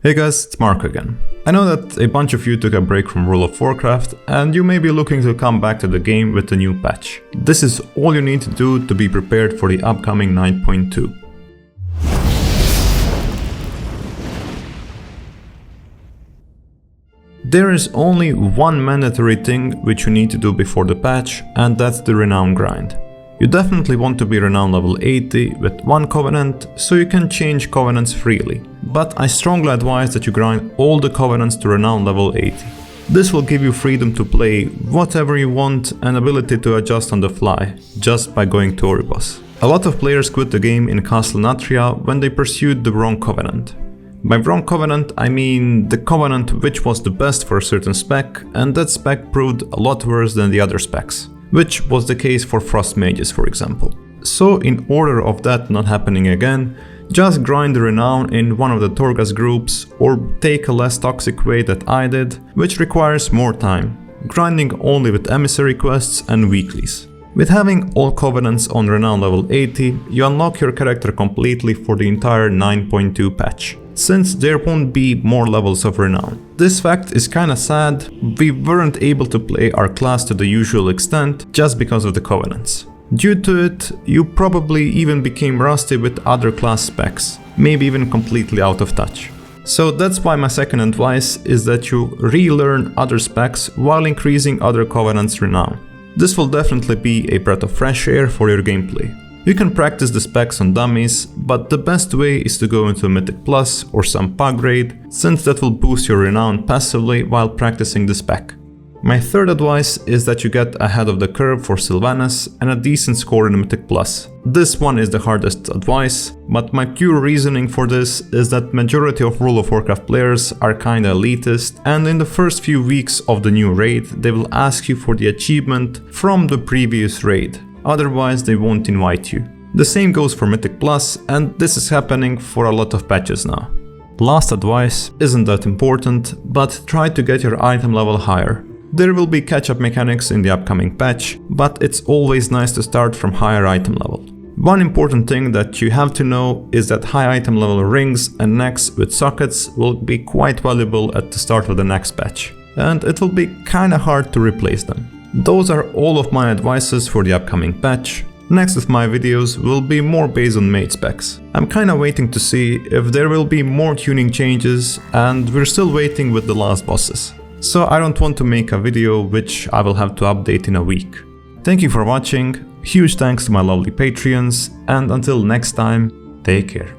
Hey guys, it's Mark again. I know that a bunch of you took a break from World of Warcraft and you may be looking to come back to the game with a new patch. This is all you need to do to be prepared for the upcoming 9.2. There is only one mandatory thing which you need to do before the patch, and that's the renown grind. You definitely want to be renown level 80 with one covenant, so you can change covenants freely. But I strongly advise that you grind all the covenants to renown level 80. This will give you freedom to play whatever you want and ability to adjust on the fly, just by going to Oribos. A lot of players quit the game in Castle Natria when they pursued the wrong covenant. By wrong covenant, I mean the covenant which was the best for a certain spec, and that spec proved a lot worse than the other specs, which was the case for Frost Mages, for example. So in order of that not happening again, just grind the renown in one of the Torghast groups or take a less toxic way that I did, which requires more time, grinding only with emissary quests and weeklies. With having all covenants on renown level 80, you unlock your character completely for the entire 9.2 patch, since there won't be more levels of renown. This fact is kinda sad. We weren't able to play our class to the usual extent just because of the covenants. Due to it, you probably even became rusty with other class specs, maybe even completely out of touch. So that's why my second advice is that you relearn other specs while increasing other covenants renown. This will definitely be a breath of fresh air for your gameplay. You can practice the specs on dummies, but the best way is to go into Mythic Plus or some pug raid, since that will boost your renown passively while practicing the spec. My third advice is that you get ahead of the curve for Sylvanas and a decent score in Mythic Plus. This one is the hardest advice, but my pure reasoning for this is that majority of World of Warcraft players are kinda elitist, and in the first few weeks of the new raid they will ask you for the achievement from the previous raid. Otherwise they won't invite you. The same goes for Mythic Plus, and this is happening for a lot of patches now. Last advice isn't that important, but try to get your item level higher. There will be catch-up mechanics in the upcoming patch, but it's always nice to start from higher item level. One important thing that you have to know is that high item level rings and necks with sockets will be quite valuable at the start of the next patch, and it will be kinda hard to replace them. Those are all of my advices for the upcoming patch. Next of my videos will be more based on Mage specs. I'm kinda waiting to see if there will be more tuning changes, and we're still waiting with the last bosses. So I don't want to make a video which I will have to update in a week. Thank you for watching, huge thanks to my lovely Patreons, and until next time, take care.